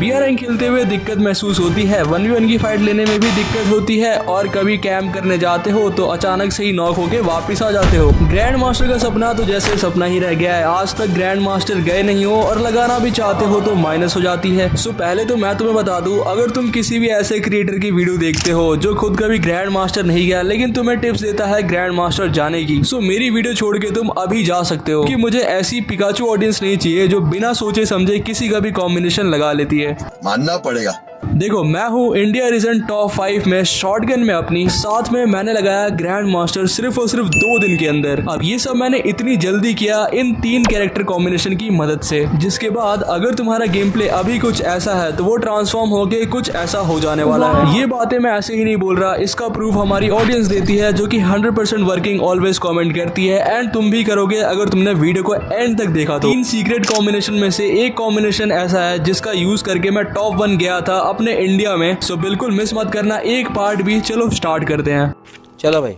BR rank खेलते हुए दिक्कत महसूस होती है, 1v1 की फाइट लेने में भी दिक्कत होती है और कभी कैंप करने जाते हो तो अचानक से ही नॉक होके वापस आ जाते हो। ग्रैंड मास्टर का सपना तो जैसे सपना ही रह गया है, आज तक ग्रैंड मास्टर गए नहीं हो और लगाना भी चाहते हो तो माइनस हो जाती है। सो पहले तो मैं तुम्हें बता दूं, अगर तुम किसी भी ऐसे क्रिएटर की वीडियो देखते हो जो खुद कभी ग्रैंड मास्टर नहीं गया लेकिन तुम्हें टिप्स देता है ग्रैंड मास्टर जाने की, सो मेरी वीडियो छोड़ के तुम अभी जा सकते हो कि मुझे ऐसी पिकाचू ऑडियंस नहीं चाहिए जो बिना सोचे समझे किसी का भी कॉम्बिनेशन लगा लेती है। मानना पड़ेगा। देखो मैं हूँ इंडिया रीजन टॉप 5 में शॉटगन में अपनी, साथ में मैंने लगाया ग्रैंड मास्टर सिर्फ और सिर्फ 2 दिन के अंदर। अब ये सब मैंने इतनी जल्दी किया इन 3 कैरेक्टर कॉम्बिनेशन की मदद से, जिसके बाद अगर तुम्हारा गेम प्ले अभी कुछ ऐसा है तो वो ट्रांसफॉर्म होके कुछ ऐसा हो जाने वाला है। ये बातें मैं ऐसे ही नहीं बोल रहा, इसका प्रूफ हमारी ऑडियंस देती है जो कि 100% वर्किंग ऑलवेज कॉमेंट करती है, एंड तुम भी करोगे अगर तुमने वीडियो को एंड तक देखा तो। 3 सीक्रेट कॉम्बिनेशन में से एक कॉम्बिनेशन ऐसा है जिसका यूज करके मैं टॉप 1 गया था अपने इंडिया में, सो बिल्कुल मिस मत करना एक पार्ट भी। चलो स्टार्ट करते हैं। चलो भाई।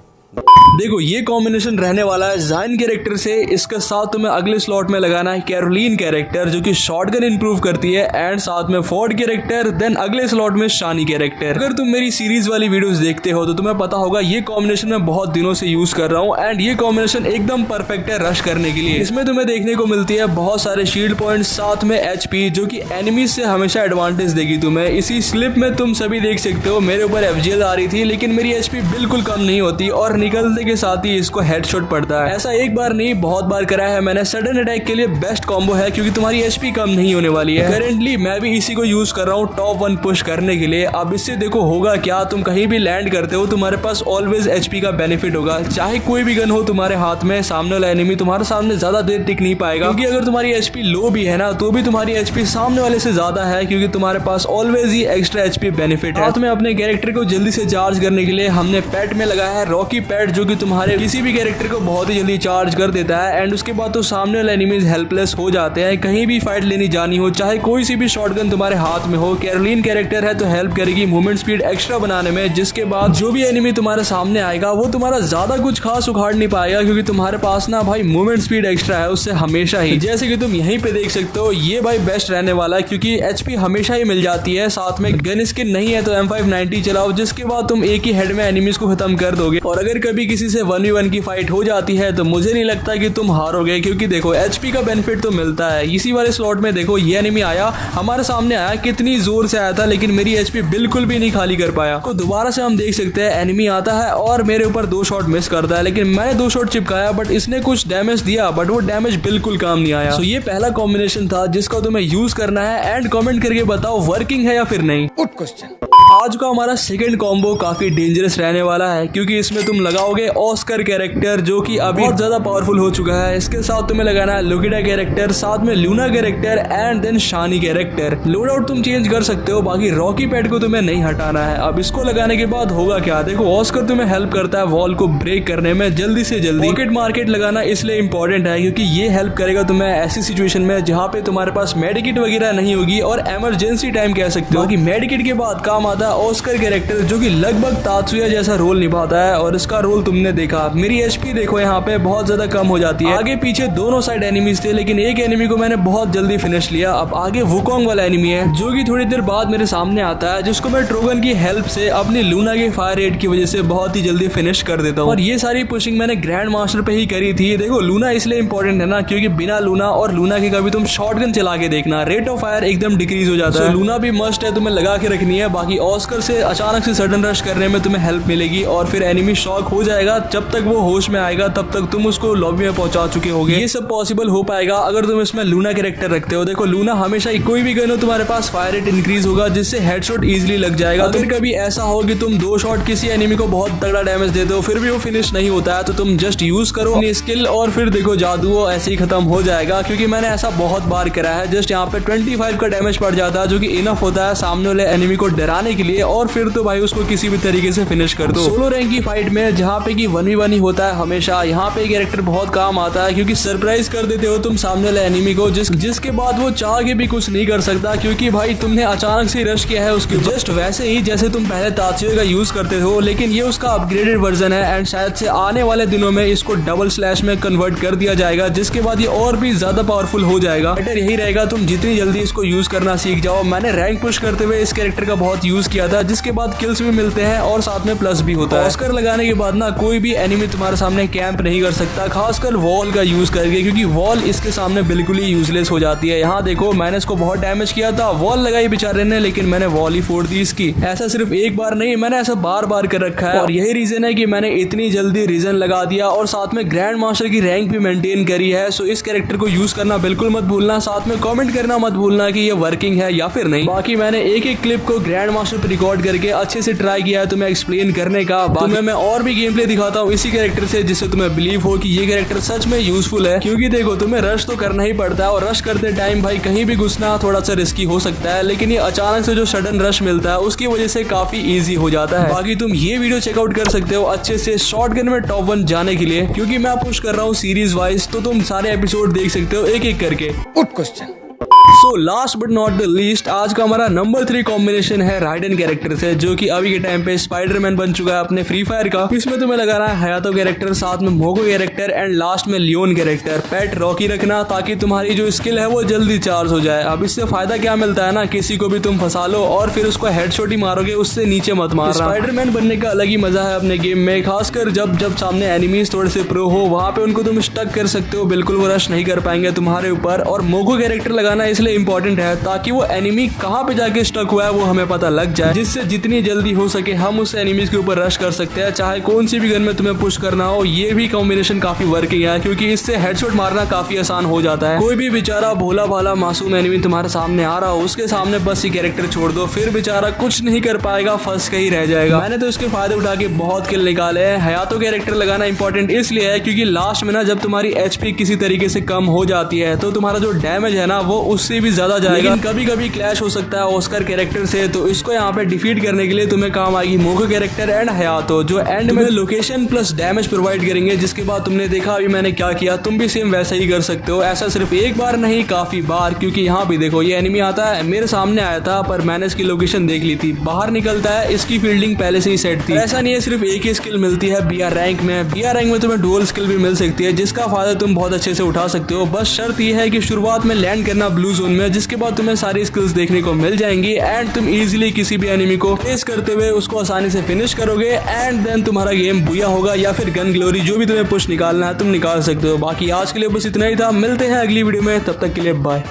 देखो ये कॉम्बिनेशन रहने वाला है ज़ाइन कैरेक्टर से, इसके साथ तुम्हें अगले स्लॉट में लगाना है कैरोलिन कैरेक्टर जो कि शॉटगन इंप्रूव करती है, एंड साथ में फोर्ड कैरेक्टर, देन अगले स्लॉट में शानी कैरेक्टर। अगर तुम मेरी सीरीज वाली वीडियोस देखते हो तो तुम्हें पता होगा ये कॉम्बिनेशन मैं बहुत दिनों से यूज कर रहा हूँ, एंड ये कॉम्बिनेशन एकदम परफेक्ट है रश करने के लिए। इसमें तुम्हें देखने को मिलती है बहुत सारे शील्ड पॉइंट, साथ में HP जो कि एनिमीज से हमेशा एडवांटेज देगी तुम्हें। इसी स्लिप में तुम सभी देख सकते हो मेरे ऊपर FGL आ रही थी लेकिन मेरी HP बिल्कुल कम नहीं होती और निकलते के साथ ही इसको हेडशॉट पड़ता है। ऐसा एक बार नहीं बहुत बार करा है मैंने। सडन अटैक के लिए बेस्ट कॉम्बो है क्योंकि तुम्हारी HP कम नहीं होने वाली है। करेंटली मैं भी इसी को यूज कर रहा हूँ टॉप 1 पुश करने के लिए। अब इससे देखो होगा क्या, तुम कहीं भी लैंड करते हो तुम्हारे पास ऑलवेज HP का बेनिफिट होगा, चाहे कोई भी गन हो तुम्हारे हाथ में, सामने वाला एनिमी तुम्हारे सामने ज्यादा देर टिक नहीं पाएगा क्योंकि अगर तुम्हारी HP लो भी है ना तो भी तुम्हारी HP सामने वाले से ज्यादा है क्योंकि तुम्हारे पास ऑलवेज ही एक्स्ट्रा HP बेनिफिट है। साथ में अपने कैरेक्टर को जल्दी से चार्ज करने के लिए हमने पेट में लगाया है रॉकी पेट जो कि तुम्हारे किसी भी कैरेक्टर को बहुत ही जल्दी चार्ज कर देता है, एंड उसके बाद तो सामने वाले एनिमीज हेल्पलेस हो जाते हैं। कहीं भी फाइट लेनी जानी हो, चाहे कोई सी भी शॉटगन तुम्हारे हाथ में हो, कैरोलिन कैरेक्टर है तो हेल्प करेगी मूवमेंट स्पीड एक्स्ट्रा बनाने में, जिसके बाद जो भी एनिमी तुम्हारे सामने आएगा वो तुम्हारा ज्यादा कुछ खास उखाड़ नहीं पाएगा क्योंकि तुम्हारे पास ना भाई मूवमेंट स्पीड एक्स्ट्रा है उससे हमेशा ही। जैसे कि तुम यहीं पे देख सकते हो ये भाई बेस्ट रहने वाला है क्योंकि HP हमेशा ही मिल जाती है, साथ में गन स्किन नहीं है तो M590 चलाओ जिसके बाद तुम एक ही हेड में एनिमीज को खत्म कर दोगे। और अगर कभी किसी से 1v1 की फाइट हो जाती है तो मुझे नहीं लगता कि तुम हारोगे क्योंकि देखो HP का बेनिफिट तो मिलता है। इसी वाले स्लॉट में देखो ये एनिमी आया हमारे सामने, आया कितनी जोर से आया था लेकिन मेरी HP बिल्कुल भी नहीं खाली कर पाया। तो दोबारा से हम देख सकते हैं एनिमी आता है और मेरे ऊपर 2 शॉट मिस करता है, लेकिन मैंने 2 शॉट चिपकाया बट इसने कुछ डैमेज दिया बट वो डैमेज बिल्कुल काम नहीं आया। तो ये पहला कॉम्बिनेशन था जिसको तुम्हें यूज करना है, एंड कमेंट करके बताओ वर्किंग है या फिर नहीं। Good question. आज का हमारा सेकंड कॉम्बो काफी डेंजरस रहने वाला है क्योंकि इसमें तुम लगाओगे ऑस्कर कैरेक्टर जो कि अभी बहुत ज्यादा पावरफुल हो चुका है। इसके साथ तुम्हें लगाना है लुकिडा कैरेक्टर, साथ में Luna character, and then Shani character. Load out तुम चेंज कर सकते हो, बाकी रॉकी पैड को तुम्हें नहीं हटाना है। अब इसको लगाने के बाद होगा क्या, देखो ऑस्कर तुम्हें हेल्प करता है वॉल को ब्रेक करने में जल्दी से जल्दी। पॉकेट मार्केट लगाना इसलिए इंपॉर्टेंट है क्योंकि ये हेल्प करेगा तुम्हें ऐसी सिचुएशन में जहाँ पे तुम्हारे पास मेडिकेट वगैरह नहीं होगी और इमरजेंसी टाइम कह सकते हो कि मेडिकेट के बाद काम आता है ऑस्कर कैरेक्टर जो कि लगभग तात्सुया जैसा रोल निभाता है, और इसका रोल तुमने देखा। मेरी HP देखो यहाँ पे बहुत ज्यादा कम हो जाती है। आगे पीछे दोनों साइड एनिमीज थे लेकिन एक एनिमी को मैंने बहुत जल्दी फिनिश लिया। अब आगे वुकोंग वाला एनिमी है जो कि थोड़ी देर बाद मेरे सामने आता है, जिसको मैं ट्रोगन की हेल्प से अपनी लूना के फायर रेट की वजह से बहुत ही जल्दी फिनिश कर देता हूँ। और ये सारी पुशिंग मैंने ग्रैंड मास्टर पे ही करी थी। देखो लूना इसलिए इंपॉर्टेंट है ना क्योंकि बिना लूना और लूना के कभी तुम शॉटगन चला के देखना, रेट ऑफ फायर एकदम डिक्रीज हो जाता है। लूना भी मस्ट है, तुम्हें लगा के रखनी है। बाकी ऑस्कर से अचानक से सडन रश करने में तुम्हें हेल्प मिलेगी और फिर एनिमी शॉक हो जाएगा। जब तक वो होश में आएगा तब तक तुम उसको लॉबी में पहुंचा चुके होगे। ये सब पॉसिबल हो पाएगा अगर तुम इसमें लूना कैरेक्टर रखते हो। देखो लूना हमेशा ही कोई भी गन हो तुम्हारे पास फायर रेट इंक्रीज होगा जिससे हेडशॉट इजीली लग जाएगा। अगर कभी ऐसा हो कि तुम 2 शॉट किसी एनिमी को बहुत तगड़ा डैमेज देते हो फिर भी वो फिनिश नहीं होता है तो तुम जस्ट यूज करो अपनी स्किल और फिर देखो जादू वो ऐसे ही खत्म हो जाएगा क्योंकि मैंने ऐसा बहुत बार करा है। जस्ट यहाँ पे 25 का डैमेज पड़ जाता है जो कि इनफ होता है सामने वाले एनिमी को डराने के लिए और फिर तो भाई उसको किसी भी तरीके से फिनिश कर दो। सोलो रैंक की फाइट में जहाँ पे कि 1v1 ही होता है हमेशा, यहाँ पे कैरेक्टर बहुत काम आता है क्योंकि सरप्राइज कर देते हो तुम सामने वाले एनिमी को, जिसके बाद वो चाह के भी कुछ नहीं कर सकता क्योंकि भाई तुमने अचानक से रश किया है उसके जस्ट वैसे ही जैसे तुम पहले तात्सेय का यूज करते हो, लेकिन ये उसका अपग्रेडेड वर्जन है एंड शायद से आने वाले दिनों में इसको डबल स्लैश में कन्वर्ट कर दिया जाएगा, जिसके बाद ये और भी ज्यादा पावरफुल हो जाएगा। बेटर यही रहेगा तुम जितनी जल्दी इसको यूज करना सीख जाओ। मैंने रैंक पुश करते हुए इस कैरेक्टर का बहुत यूज किया था, जिसके बाद किल्स भी मिलते हैं और साथ में प्लस भी होता है। ऑस्कर लगाने के बाद ना कोई भी एनिमी तुम्हारे सामने कैंप नहीं कर सकता, खासकर वॉल का यूज करके, क्योंकि वॉल इसके सामने बिल्कुल ही यूजलेस हो जाती है। यहाँ देखो मैंने इसको बहुत डैमेज किया था, वॉल लगाई बेचारे ने, लेकिन मैंने वॉल ही फोड़ दी इसकी। ऐसा सिर्फ एक बार नहीं, मैंने ऐसा बार बार कर रखा है और यही रीजन है कि मैंने इतनी जल्दी रीजन लगा दिया और साथ में ग्रैंड मास्टर की रैंक भी मेंटेन करी है। सो इस कैरेक्टर को यूज करना बिल्कुल मत भूलना, साथ में कमेंट करना मत भूलना कि ये वर्किंग है या फिर नहीं। बाकी मैंने एक एक क्लिप को ग्रैंड मास्टर पे रिकॉर्ड करके अच्छे से ट्राई किया है तुम्हें एक्सप्लेन करने का। तुम्हें मैं और भी गेम प्ले दिखाता हूँ इसी कैरेक्टर से, जिससे तुम्हें बिलीव हो कि ये कैरेक्टर सच में यूजफुल है। क्योंकि देखो तुम्हें रश तो करना ही पड़ता है और रश करते टाइम भाई कहीं भी घुसना थोड़ा सा रिस्की हो सकता है, लेकिन ये अचानक से जो सडन रश मिलता है उसकी वजह से काफी इजी हो जाता है। बाकी तुम ये वीडियो चेकआउट कर सकते हो अच्छे से शॉटगन में टॉप 1 जाने के लिए, क्योंकि मैं पुश कर रहा हूँ सीरीज वाइज, तो तुम सारे एपिसोड देख सकते हो एक एक करके। Good question. So last but not the least, आज का हमारा नंबर 3 कॉम्बिनेशन है राइडन कैरेक्टर से, जो कि अभी के टाइम पे स्पाइडरमैन बन चुका है अपने फ्री फायर का। इसमें तुम्हें लगाना है हयातो कैरेक्टर, साथ में मोगो कैरेक्टर एंड लास्ट में लियोन कैरेक्टर। पेट रॉकी रखना ताकि तुम्हारी जो स्किल है वो जल्दी चार्ज हो जाए। अब इससे फायदा क्या मिलता है ना, किसी को भी तुम फंसा लो और फिर उसको हेडशॉट ही मारोगे, उससे नीचे मत मारना। स्पाइडरमैन बनने का अलग ही मजा है अपने गेम में, खासकर जब सामने एनिमीज थोड़े से प्रो हो, वहां पे उनको तुम स्टक कर सकते हो, बिल्कुल वो रश नहीं कर पाएंगे तुम्हारे ऊपर। और मोगो कैरेक्टर लगाना इसलिए इंपॉर्टेंट है ताकि वो एनिमी कहां पे जाके स्टक हुआ है वो हमें पता लग जाए, जिससे जितनी जल्दी हो सके हम उस एनिमीज के ऊपर रश कर सकते हैं, चाहे कौन सी भी गन में तुम्हें पुश करना हो। ये भी कॉम्बिनेशन काफी वर्किंग है क्योंकि इससे हेडशॉट मारना काफी आसान हो जाता है। कोई भी बेचारा भोला भाला मासूम एनिमी तुम्हारे सामने आ रहा हो, उसके सामने बस ये कैरेक्टर छोड़ दो, फिर बेचारा कुछ नहीं कर पाएगा, फंस के ही रह जाएगा। मैंने तो इसके फायदे उठा के बहुत किल निकाले हैं। हयातो कैरेक्टर लगाना इंपॉर्टेंट इसलिए है क्योंकि लास्ट में ना जब तुम्हारी एचपी किसी तरीके से कम हो जाती है तो तुम्हारा जो डैमेज है ना वो उससे भी ज्यादा जाएगा। कभी कभी क्लैश हो सकता है ऑस्कर कैरेक्टर से, तो इसको यहाँ पे डिफीट करने के लिए तुम्हें काम आएगी मोगो कैरेक्टर एंड हयातो, जो एंड में लोकेशन प्लस डैमेज प्रोवाइड करेंगे, जिसके बाद तुमने देखा अभी मैंने क्या किया, तुम भी सेम वैसा ही कर सकते हो। ऐसा सिर्फ एक बार नहीं काफी बार, क्योंकि यहाँ भी देखो ये एनिमी आता है, मेरे सामने आया था पर मैंने इसकी लोकेशन देख ली थी, बाहर निकलता है, इसकी फील्डिंग पहले से ही सेट थी। ऐसा नहीं है सिर्फ एक ही स्किल मिलती है बीआर रैंक में, बीआर रैंक में तुम्हें डुअल स्किल भी मिल सकती है, जिसका फायदा तुम बहुत अच्छे से उठा सकते हो। बस शर्त यह है कि शुरुआत में लैंड करना ब्लू जोन में, जिसके बाद तुम्हें सारी स्किल्स देखने को मिल जाएंगी एंड तुम इजीली किसी भी एनिमी को फेस करते हुए उसको आसानी से फिनिश करोगे एंड देन तुम्हारा गेम बुया होगा या फिर गन ग्लोरी, जो भी तुम्हें पुश निकालना है तुम निकाल सकते हो। बाकी आज के लिए बस इतना ही था, मिलते हैं अगली वीडियो में, तब तक के लिए बाय।